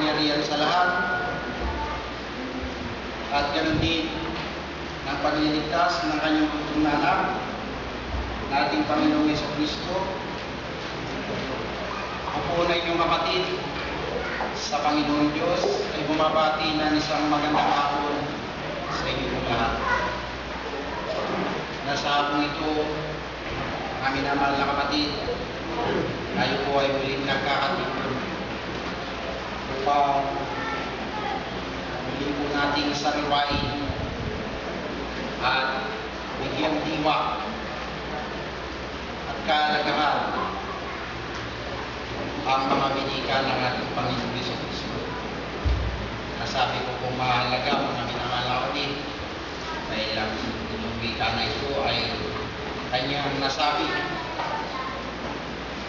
makapangyarihan sa lahat at ganoon din ng pagliligtas ng kanyang bugtong na anak na ating Panginoong Jesucristo. Ako po na inyong kapatid sa Panginoong Diyos ay bumabati ng isang magandang hapon sa inyong lahat. Nasa hapong ito, aming mahal na kapatid, tayo po ay muling nagkakatipon upang muli po nating sariwain at bigyang diwa at kahalagahan ang mga binika ng ating Panginoong Jesucristo. Nasabi ko kung mahalaga mga minamahal na kapatid dahil ang itong wika na ito ay kanyang nasabi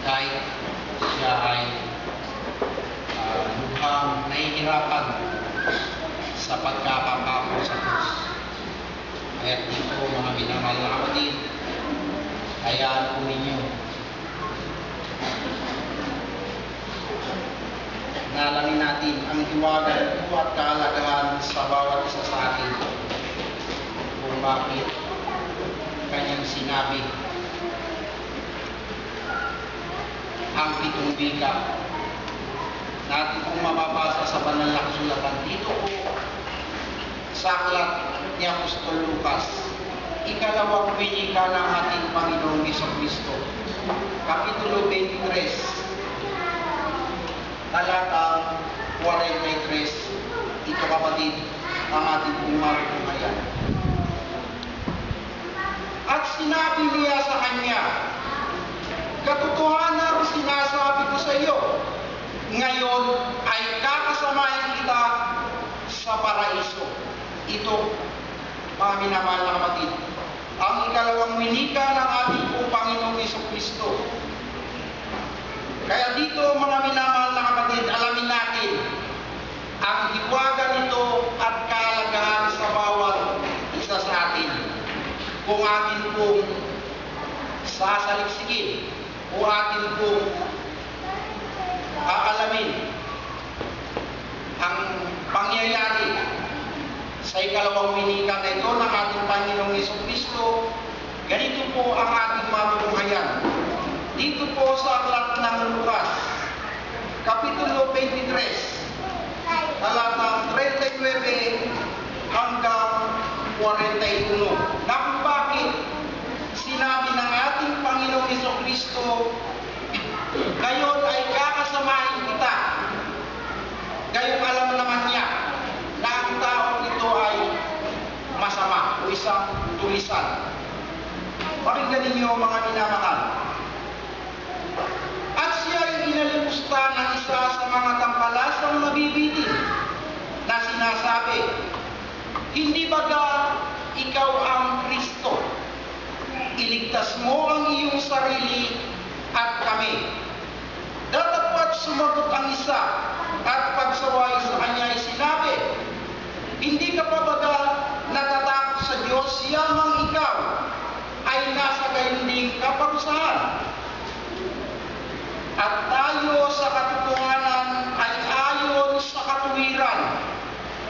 kahit siya ay mukhang nahihirapan sa pagkakapako sa Diyos. Kaya dito mga minamahal na kapatid, hayaan po ninyo nalangin natin ang hiwaga po at kahalagahan sa bawat isa sa atin kung bakit kanyang sinabi ang pitong wika natin kung mababasa sa banal na kasulatan dito po sa aklat ni Apostol Lucas, ikalawang winika ng ating Panginoong Jesucristo, Kapitulo 23, talatang 43, ito kapatid ang ating pumagpungayan. At sinabi niya sa kanya, katotohanan sinasabi ko sa iyo, ngayon ay kakasamahin kita sa paraiso. Ito, mga minamahal na kapatid, ang ikalawang winika ng ating Panginoong Jesucristo. Kaya dito, mga minamahal na kapatid, alamin natin ang hiwaga nito at kahalagahan sa bawat isa sa atin. Kung atin pong sasaliksikin o atin pong aalamin ang pangyayari sa ikalawang winika na ito ng ating Panginoong Jesucristo, ganito po ang ating mamamunghayan. Dito po sa aklat ng Lucas, Kapitulo 23, talatang 39 hanggang 41, na kung bakit sinabi ng ating Panginoong Jesucristo, ngayon ay kakasamahin kita. Gayong alam naman niya na ang taong ito ay masama o isang tulisan. Pakinggan ninyo mga minamahal. At siya ay inalimusta ng isa sa mga tampalasang nabibitin na sinasabi, hindi baga ikaw ang Kristo? Iligtas mo ang iyong sarili at kami. Datapwat sumagot ang isa at pagsaway sa kanya ay sinabi, hindi ka pa baga natatakot sa Diyos, yamang ikaw ay nasa gayunding kaparusahan. At tayo sa katotohanan ay ayon sa katuwiran,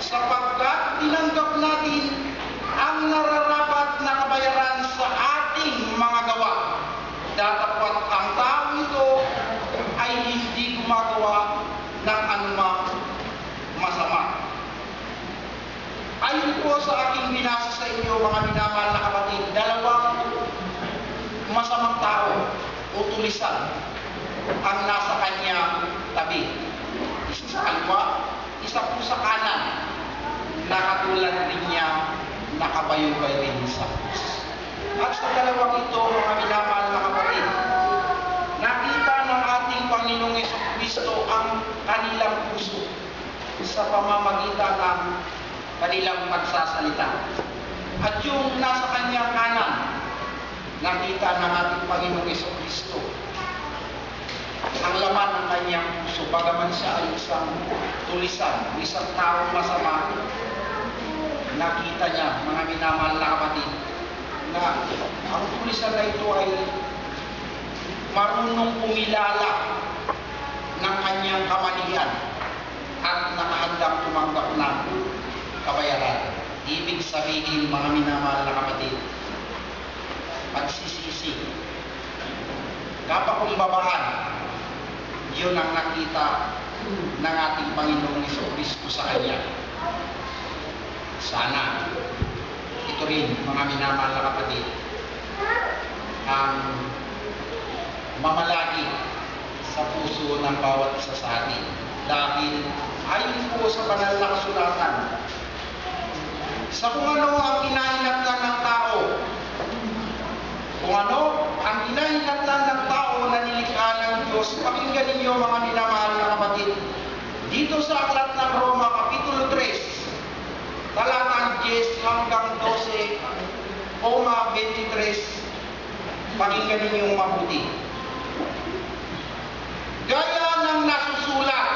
sapagkat tinanggap natin ang nararapat na kabayaran sa ating mga gawa. Datapwat ang tao ito ay hindi gumagawa ng anumang masama. Ayon po sa aking binasa sa inyo, mga minamahal na kapatid, dalawang masamang tao o tulisan ang nasa kanya tabi. Isa sa kaliwa, isa po sa kanan, na katulad rin niya nakabayubay rin sa krus. At sa dalawang ito, mga minamahal na kapatid, nakita ng ating Panginoong Jesucristo ang kanilang puso sa pamamagitan ng kanilang pagsasalita. At yung nasa kanyang kanan, nakita ng ating Panginoong Jesucristo ang laman ng kanyang puso, bagaman siya ay isang tulisan, isang taong masama. Nakita niya, mga minamahal na kapatid, na ang tulisan na ito ay marunong pumilala ng kanyang kamalian at nakahandang tumanggap ng kabayaran. Ibig sabihin, mga minamahal na kapatid, pagsisisi, kapakumbabaan, yun ang nakita ng ating Panginoong Jesucristo sa Kanya. Sana, ito rin, mga minamahal na kapatid, ang mamalagi sa puso ng bawat isa sa atin. Dahil ayon po sa banal na kasulatan, sa kung ano ang kinahinatnan ng tao, kung ano ang kinahinatnan ng tao na nilikha ng Diyos, pakinggan ninyo mga minamahal na kapatid. Dito sa aklat ng Roma, Kapitulo 3, talatang 10 hanggang 12, 23, pakinggan ninyong mabuti. Gaya ng nasusulat,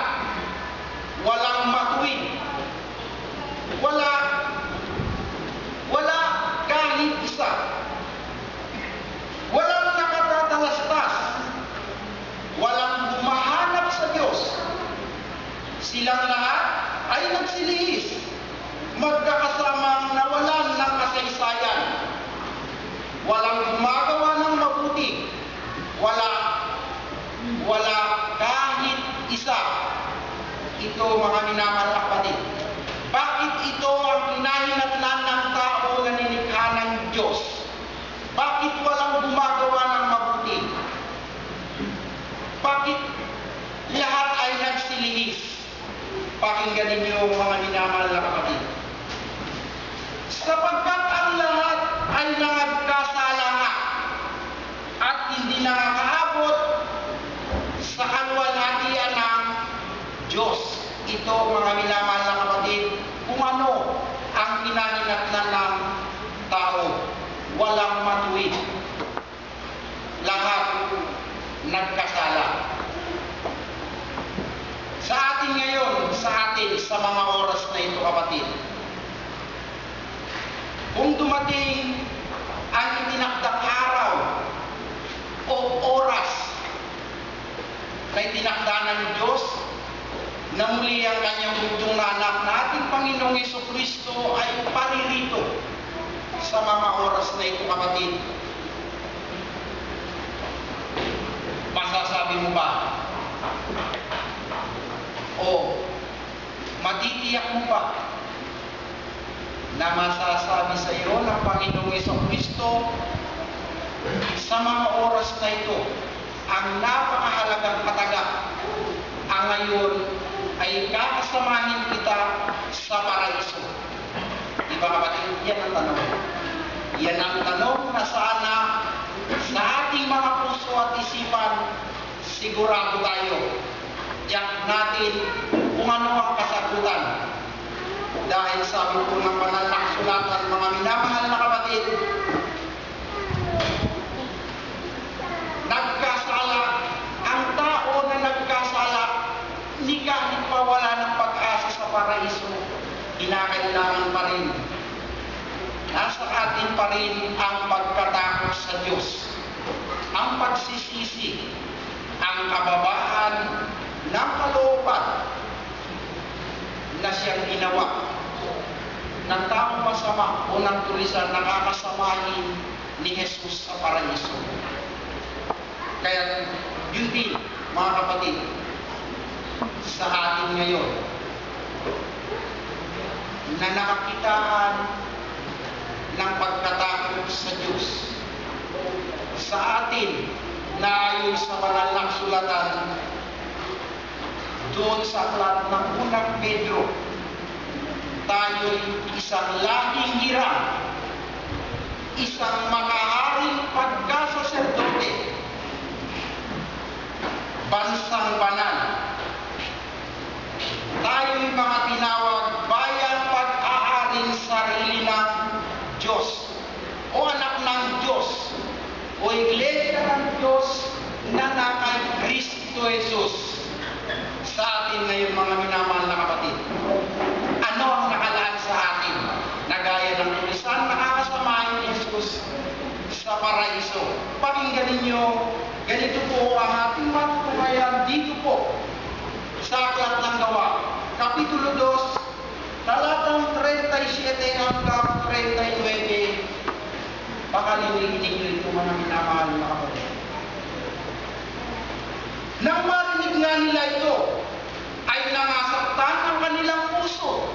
walang matuwid, wala kahit isa, walang nakatatalastas, walang humahanap sa Diyos. Silang lahat ay nagsilihis, magkakasamang nawalan ng kasaysayan, walang gumagawa ng mabuti, wala kahit isa. Ito, mga minamahal na kapatid, bakit ito ang kinahinatnan ng tao na nilikha ng Diyos? Bakit walang gumagawa ng mabuti? Bakit lahat ay nagsilihis? Pakinggan ninyo, mga minamahal na kapatid. Sapagkat ang lahat ay nagkasala nga at hindi nakakaabot sa kaluwalhatian ng Diyos. Ito, mga minamahal na kapatid, kung ano ang kinahinatnan ng tao. Walang matuwid. Lahat nagkasala. Sa atin ngayon, sa mga oras na ito, kapatid, kung dumating ang itinakdang araw o oras na itinakda ng Diyos, na muli ang kanyang bugtong na anak na ating Panginoong Jesucristo ay paririto sa mga oras na ito, kapatid. Masasabi mo ba? O matitiyak mo ba na masasabi sa iyo ng Panginoong Jesucristo sa mga oras na ito ang napakahalagang patagak ang ngayon ay kakasamahin kita sa paraiso? Diba, kapatid? Yan ang tanong. Yan ang tanong na sana sa ating mga puso at isipan sigurado tayo. Tiyak natin kung ano ang kasagutan. Dahil sabi po ng banal na kasulatan, mga minamahal na kapatid, nagkasala, ang tao na nagkasala, ni kahit pa wala ng pag-asa sa paraiso, kinakailangan pa rin. Nasa atin pa rin ang pagkatakot sa Diyos, ang pagsisisi, ang kababaan ng kalooban na siyang ginawa ng taong masama o ng tulisan nakakasamahin ni Jesus sa paraiso. Kaya yun din, mga kapatid, sa atin ngayon na nakakitaan ng pagkatakot sa Diyos, sa atin na ayon sa banal na kasulatan doon sa aklat ng unang Pedro, tayo'y isang lahing hirang, isang makaharing pagkasaserdote, bansang banal. Tayo'y mga tinawag bayan pag-aaring sarili ng Diyos o anak ng Diyos o iglesia ng Diyos na nakay Kristo Jesus. Sa atin ngayon, mga minamahal na kapatid, ano ang nakalaan sa atin na gaya ng tulisan nakakasamahin ni Jesus sa paraiso? Pakinggan ninyo, ganito po ang ating matutunghayan dito po sa aklat ng Gawa, 37 hanggang 39, baka nilinig ko mga minamahal na kapatid. Nang marinig nga nila ito, ay nangasaktan ang kanilang puso.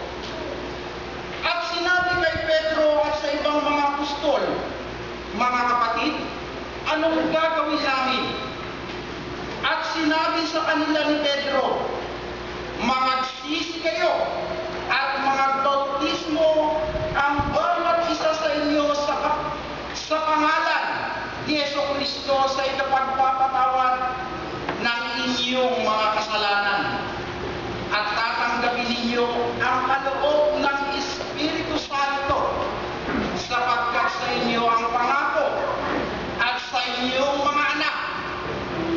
At sinabi kay Pedro at sa ibang mga apostol, mga kapatid, anong gagawin namin? At sinabi sa kanila ni Pedro, magagsisi kayo at magbautismo ang bawat isa sa inyo sa pangalan ni Jesucristo sa ikapagpapatawad ng inyong mga kasalanan. At tatanggapin ninyo ang kaloob ng Espiritu Santo, sapagkat sa inyo ang pangako, at sa inyong mga anak,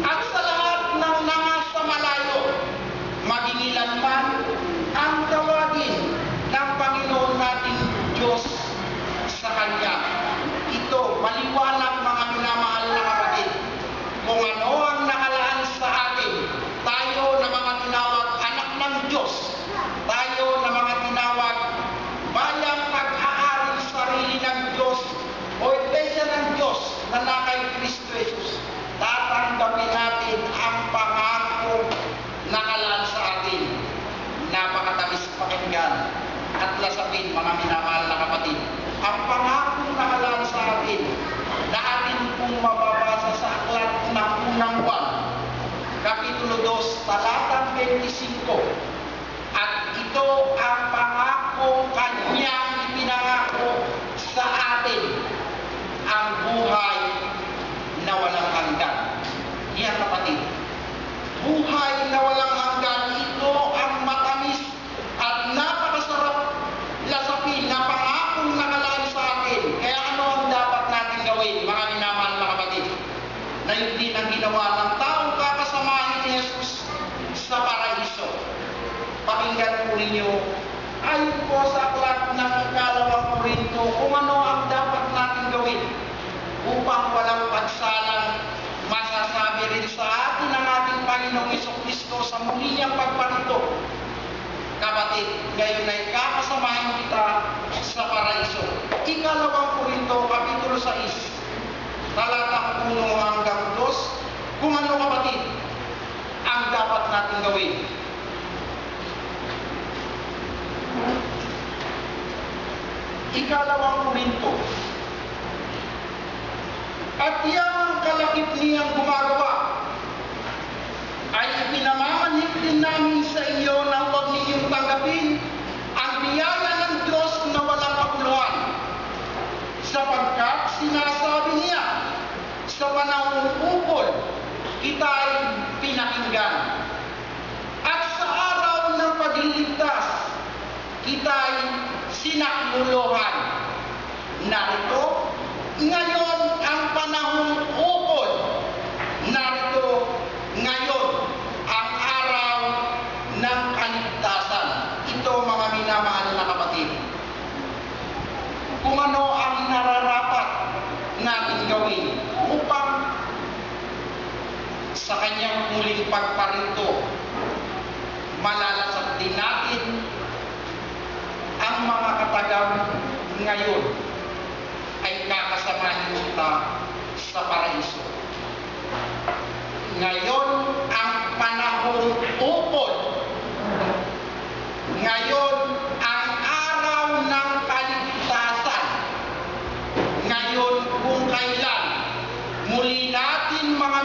at sa lahat ng nasa malayo, maging ilanman ang tawagin ng Panginoon nating Diyos sa Kanya. Ito, maliwanag mga minamahal na kapatid, kung ano ang nakalaan sa atin, tayo na mga tinawag anak ng Diyos, tayo na mga tinawag bayang pag-aaring sarili ng Diyos o iglesia ng Diyos na nakay Kristo Jesus, tatanggapin natin ang pangako nakalaan sa atin. Napakatamis pakinggan at lasapin mga minamahal na kapatid. Ang pangako nakalaan sa atin na atin pong mababasa sa aklat ng unang Juan, Kapitulo 2, talatang 25. At ito ang pangako kanyang ipinangako sa atin, ang buhay na walang hanggan. Yan kapatid, buhay na walang hanggan, ito ang matamis at napakasarap lasapin na pangakong nakalaan sa atin. Kaya ano ang dapat natin gawin, mga minamahal na kapatid? Na yun din ang ginawa ng taong kakasamahin ni Jesus sa paraiso. Pakinggan po ninyo, ayon po sa aklat ng ikalawang Korinto, kung ano ang dapat natin gawin upang walang pagsalang masasabi rin sa atin ng ating Panginoong Jesucristo sa muli niyang pagparito. Kapatid, ngayon ay kakasamahin kita sa paraiso. Ikalawang Korinto, Kapitulo 6, talatang 1 hanggang 2, kung ano kapatid ang dapat natin gawin. Ikalawang Korinto. At yang kalakip niyang gumagawa ay ipinamamanhik din namin sa inyo na huwag ninyong tanggapin ang biyaya ng Diyos na walang kapuluhan, sapagkat sinasabi niya, sa panahong ukol kita ay pinakinggan, at sa araw ng pagliligtas kita ay sinakluluhan. Narito ngayon ang panahong ukol, narito ngayon ang araw ng kaligtasan. Ito mga minamahal na kapatid, kung ano ang nararapat natin gawin upang sa kanyang muling pagparito malalasap din natin ang mga katagaw ngayon ay kakasamahin kita sa paraiso. Ngayon ang panahong ukol, ngayon ang araw ng kaligtasan, ngayon kung kailan muli natin mga